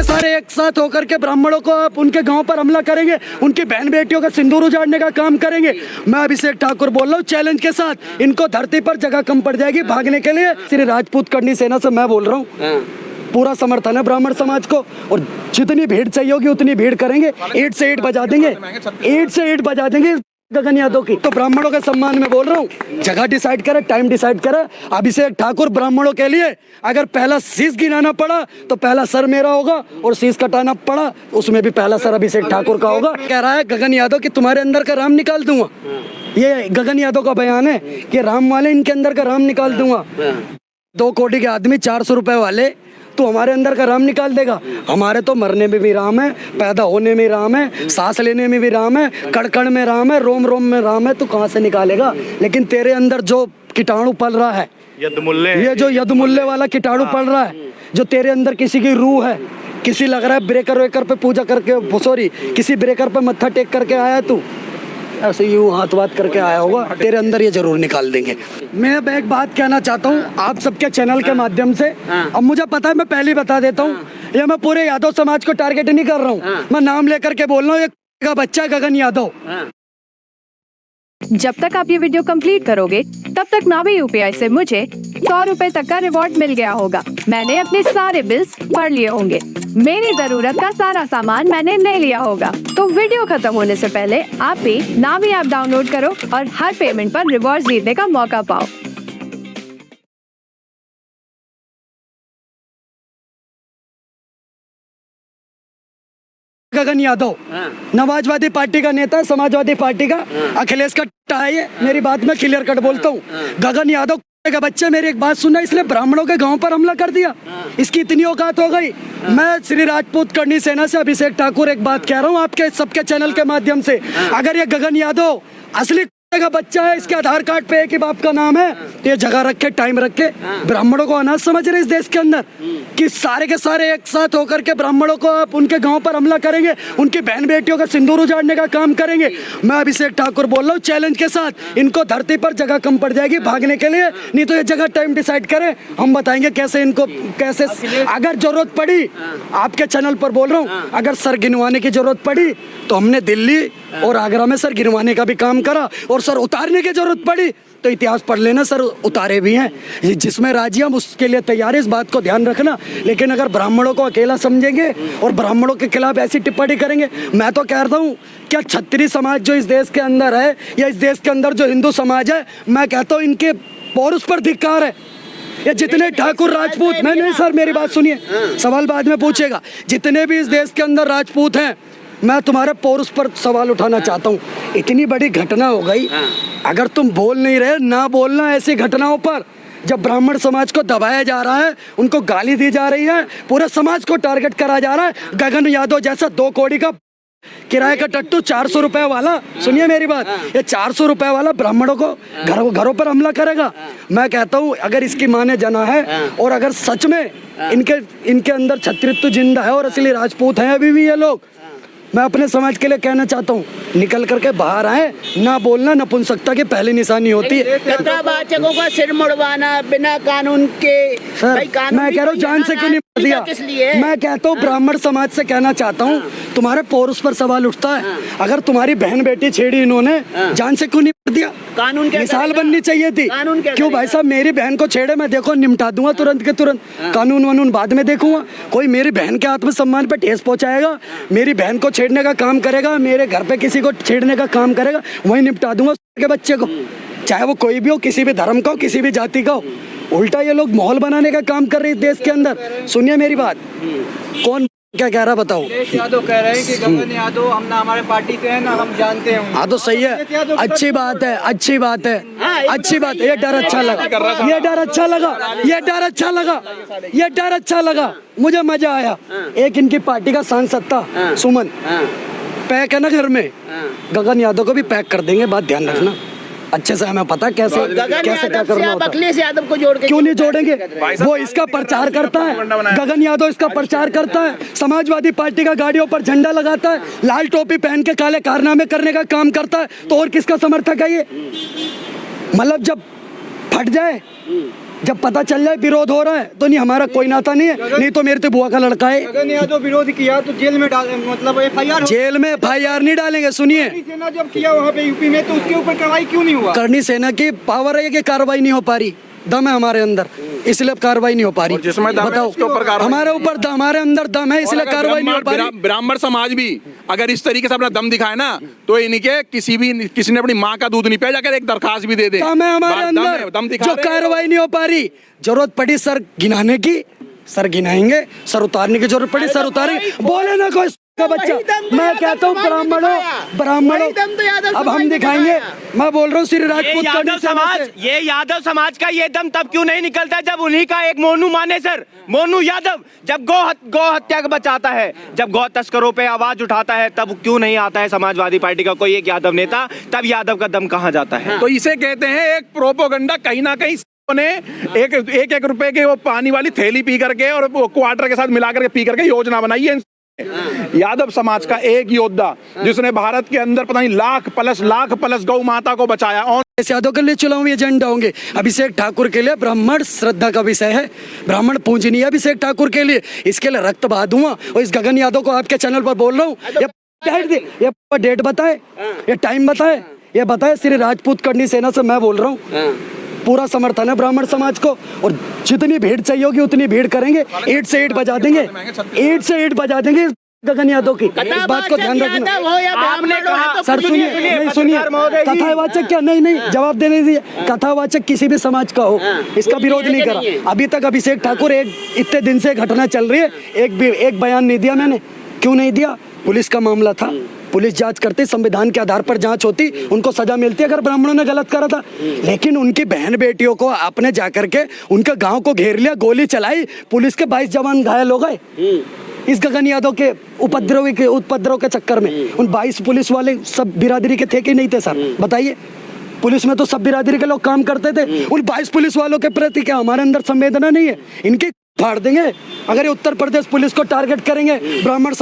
के सारे एक साथ होकर के ब्राह्मणों को आप उनके गांव पर हमला करेंगे, उनकी बहन बेटियों का सिंदूर उजाड़ने का काम करेंगे। मैं अभिषेक ठाकुर बोल रहा हूँ चैलेंज के साथ, इनको धरती पर जगह कम पड़ जाएगी भागने के लिए। श्री राजपूत करनी सेना से मैं बोल रहा हूँ, पूरा समर्थन है ब्राह्मण समाज को, और जितनी भीड़ चाहिए होगी उतनी भीड़ करेंगे। 8 से 8 बजा देंगे, 8 से 8 बजा देंगे गगन यादव की। तो ब्राह्मणों के सम्मान में बोल रहा हूँ, जगह डिसाइड करे, टाइम डिसाइड करे। अभिषेक ठाकुर ब्राह्मणों के लिए अगर पहला शीश गिनाना पड़ा तो पहला सर मेरा होगा, और शीश कटाना पड़ा उसमें भी पहला सर अभिषेक ठाकुर का होगा। कह रहा है गगन यादव कि तुम्हारे अंदर का राम निकाल दूंगा, ये गगन यादव का बयान है कि राम वाले इनके अंदर का राम निकाल दूंगा। 2 कोटी के आदमी 400 रुपए वाले, तो हमारे अंदर का राम निकाल देगा। हमारे तो मरने में भी राम है, पैदा होने में राम है, सांस लेने में भी राम है, कण में राम है, रोम रोम में राम है, तो कहाँ से निकालेगा। लेकिन तेरे अंदर जो कीटाणु पल रहा है, ये जो यदमुल्ले वाला कीटाणु पल रहा है, जो तेरे अंदर किसी की रूह है, किसी लग रहा है ब्रेकर वेकर पे पूजा करके, सॉरी किसी ब्रेकर पे मत्था टेक करके आया तू, ऐसे यूं हाथ बात करके आया होगा, तेरे अंदर ये जरूर निकाल देंगे। मैं अब एक बात कहना चाहता हूँ आप सबके चैनल के माध्यम से। अब मुझे पता है, मैं पहले ही बता देता हूँ, ये मैं पूरे यादव समाज को टारगेट नहीं कर रहा हूँ, मैं नाम लेकर के बोल रहा हूँ, एक बच्चा गगन यादव। जब तक आप ये वीडियो कंप्लीट करोगे तब तक नाभी यूपीआई से मुझे 100 रुपए तक का रिवॉर्ड मिल गया होगा। मैंने अपने सारे बिल्स भर लिए होंगे, मेरी जरूरत का सारा सामान मैंने ले लिया होगा। तो वीडियो खत्म होने से पहले आप भी नाभी ऐप डाउनलोड करो और हर पेमेंट पर रिवॉर्ड जीतने का मौका पाओ। गगन यादव नवाजवादी पार्टी का नेता है, समाजवादी पार्टी का, अखिलेश का टट्टा है ये। मेरी बात में क्लियर कट बोलता हूँ, गगन यादव का बच्चे मेरी एक बात सुनना, इसलिए ब्राह्मणों के गांव पर हमला कर दिया, इसकी इतनी औकात हो गई। मैं श्री राजपूत करनी सेना से अभिषेक ठाकुर एक बात कह रहा हूँ आपके सबके चैनल के माध्यम से, अगर ये गगन यादव असली का बच्चा है, इसके आधार कार्ड पे एक ही बाप का नाम है, तो ये जगह रखे, टाइम रखे। ब्राह्मणों को अनाज समझ रहे इस देश के अंदर कि सारे के सारे एक साथ होकर के ब्राह्मणों को आप उनके गांव पर हमला करेंगे, उनकी बहन बेटियों का सिंदूर उजाड़ने का काम करेंगे। मैं अभिषेक ठाकुर बोल रहा हूँ चैलेंज के साथ, इनको धरती पर जगह कम पड़ जाएगी भागने के लिए, नहीं तो ये जगह टाइम डिसाइड करें, हम बताएंगे कैसे इनको, कैसे अगर जरूरत पड़ी, आपके चैनल पर बोल रहा हूँ, अगर सर गिनवाने की जरूरत पड़ी तो हमने दिल्ली और आगरा में सर गिनवाने का भी काम करा, और सर उतारने की जरूरत पड़ी तो इतिहास पढ़ लेना, सर उतारे भी हैं। जिसमें राजी हम उसके लिए तैयार है, इस बात को ध्यान रखना। लेकिन अगर ब्राह्मणों को अकेला समझेंगे और ब्राह्मणों के खिलाफ ऐसी टिप्पणी करेंगे, मैं तो कह रहा हूँ क्या क्षत्रिय समाज जो इस देश के अंदर है, या इस देश के अंदर जो हिंदू समाज है, मैं कहता हूँ इनके पौरुष पर धिक्कार है। ये जितने ठाकुर राजपूत, नहीं सर मेरी बात सुनिए, सवाल बाद में पूछेगा, जितने भी इस देश के अंदर राजपूत हैं, मैं तुम्हारे पौरुष पर सवाल उठाना चाहता हूँ। इतनी बड़ी घटना हो गई, अगर तुम बोल नहीं रहे, ना बोलना ऐसी घटनाओं पर, जब ब्राह्मण समाज को दबाया जा रहा है, उनको गाली दी जा रही है, पूरे समाज को टारगेट करा जा रहा है। गगन यादव जैसा 2 कौड़ी का किराए का टट्टू 400 रुपए वाला, सुनिए मेरी बात, ये 400 रुपए वाला ब्राह्मणों को घरों पर हमला करेगा। मैं कहता हूँ अगर इसकी माने जना है, और अगर सच में इनके अंदर क्षत्रित्व जिंदा है और असली राजपूत हैं अभी भी ये लोग, मैं अपने समाज के लिए कहना चाहता हूँ, निकल करके बाहर आए। ना बोलना नपुंसकता की पहली निशानी होती है। कथावाचकों का सिर मुड़वाना बिना कानून के, सर मैं कह रहा हूँ जान से क्यों नहीं मार दिया। मैं कहता हूँ ब्राह्मण समाज से कहना चाहता हूँ, तुम्हारे पौरुष पर सवाल उठता है, अगर तुम्हारी बहन बेटी छेड़ी इन्होंने, जान से क्यों नहीं मार दिया। कानून क्या मिसाल बननी चाहिए थी। क्यों भाई साहब, मेरी बहन को छेड़े, मैं देखो निपटा दूंगा तुरंत के तुरंत, कानून वानून बाद में देखूंगा। कोई मेरी बहन के आत्मसम्मान पे ठेस पहुंचाएगा, मेरी बहन को छेड़ने का काम करेगा, मेरे घर पे किसी को छेड़ने का काम करेगा, वही निपटा दूंगा के बच्चे को, चाहे वो कोई भी हो, किसी भी धर्म का हो, किसी भी जाति का हो। उल्टा ये लोग माहौल बनाने का काम कर रहे हैं देश के अंदर। सुनिए मेरी बात, कौन क्या कह रहा बताओ। अखिलेश यादव कह रहे हैं कि गगन यादव हम ना हमारे पार्टी के हैं ना हम जानते हैं। हाँ तो सही है, अच्छी बात है, अच्छी बात है, अच्छी बात है। ये डर अच्छा लगा, ये डर अच्छा लगा, ये डर अच्छा लगा, ये डर अच्छा लगा, मुझे मजा आया। एक इनकी पार्टी का सांसद था सुमन, पैक है ना घर में, गगन यादव को भी पैक कर देंगे, बात ध्यान रखना अच्छे से। हमें पता कैसे क्या करना होता है। अखिलेश यादव को जोड़ के क्यों नहीं जोड़ेंगे, वो इसका प्रचार करता है, गगन यादव इसका प्रचार करता है, समाजवादी पार्टी का गाड़ियों पर झंडा लगाता है, लाल टोपी पहन के काले कारनामे करने का काम करता है, तो और किसका समर्थक है ये। मतलब जब फट जाए जब पता चल जाए विरोध हो रहा है तो नहीं, हमारा कोई नाता नहीं है, नहीं तो मेरे तो बुआ का लड़का है। गगन यादव विरोध किया तो जेल में डाल, मतलब FIR जेल में FIR नहीं डालेंगे। सुनिए, सेना जब किया वहाँ पे यूपी में, तो उसके ऊपर कार्रवाई क्यों नहीं हुआ? करनी सेना की पावर है कि कार्रवाई नहीं हो पा रही, दम है हमारे अंदर, इसलिए कार्रवाई नहीं हो पा रही। जिसमें दम है, बताओ, उसके ऊपर कार्रवाई हमारे ऊपर दम, हमारे अंदर दम है, इसलिए कार्रवाई नहीं हो पा रही। ब्राह्मण समाज भी अगर इस तरीके से अपना दम दिखाए ना, तो इनके किसी ने अपनी माँ का दूध नहीं पिया, जाकर एक दरखास्त भी दे दे। दम है हमारे अंदर, जो कार्रवाई नहीं हो पा रही। जरूरत पड़ी सर गिनाने की, सर गिनाएंगे, सर उतारने की जरूरत पड़ी सर उतारेंगे। बोले ना कोई का बच्चा, मैं कहता हूँ ब्राह्मणों, अब हम दिखाएंगे। मैं बोल रहा हूँ श्री राजपूत ये यादव समाज का ये दम तब क्यों नहीं निकलता जब उन्हीं का एक मोनू मानेसर, मोनू यादव जब गौ हत्या का बचाता है, जब गौ तस्करों पे आवाज उठाता है, तब क्यों नहीं आता है समाजवादी पार्टी का कोई एक यादव नेता? तब यादव का दम कहाँ जाता है? तो इसे कहते हैं एक प्रोपोगंडा। कहीं ना कहीं ने एक रुपए के वो पानी वाली थैली पी करके और क्वार्टर के साथ मिला करके पी करके योजना बनाई है। यादव समाज का एक योद्धा जिसने भारत के अंदर पता नहीं लाख प्लस गौ माता को बचाया। और यादव के लिए चुनावी एजेंडा होंगे। अभिषेक ठाकुर के लिए ब्राह्मण श्रद्धा का विषय है, ब्राह्मण पूजनीय अभिषेक ठाकुर के लिए, इसके लिए रक्त बहा दूंगा। और इस गगन यादव को आपके चैनल पर बोल रहा हूँ, ये डेट बताए, ये टाइम बताए, ये बताए। श्री राजपूत करनी सेना से मैं बोल रहा हूँ, पूरा समर्थन है ब्राह्मण समाज को, और जितनी भीड़ चाहिए होगी उतनी भीड़ करेंगे। 8 से 8 बजा देंगे, 8 से 8 बजा देंगे गगन यादव की। इस बात को ध्यान रखना। आपने कहा सर सुनिए, कथावाचक क्या, नहीं जवाब देने दीजिए। कथावाचक किसी भी समाज का हो, इसका विरोध नहीं करा अभी तक। अभिषेक ठाकुर इतने दिन से घटना चल रही है, एक बयान नहीं दिया मैंने। क्यों नहीं दिया? पुलिस का मामला था, पुलिस जांच करती, संविधान के आधार पर जांच होती, उनको सजा मिलती अगर ब्राह्मणों ने गलत करा था। लेकिन उनकी बहन बेटियों को आपने जाकर के उनके गांव को घेर लिया, गोली चलाई, पुलिस के 22 जवान घायल हो गए इस गगन यादव के उपद्रव के चक्कर में। उन 22 पुलिस वाले सब बिरादरी के थे कि नहीं थे सर? बताइए। पुलिस में तो सब बिरादरी के लोग काम करते थे। उन 22 पुलिस वालों के प्रति क्या हमारे अंदर संवेदना नहीं है? इनके फाड़ देंगे अगर ये उत्तर प्रदेश पुलिस को टारगेट करेंगे ब्राह्मण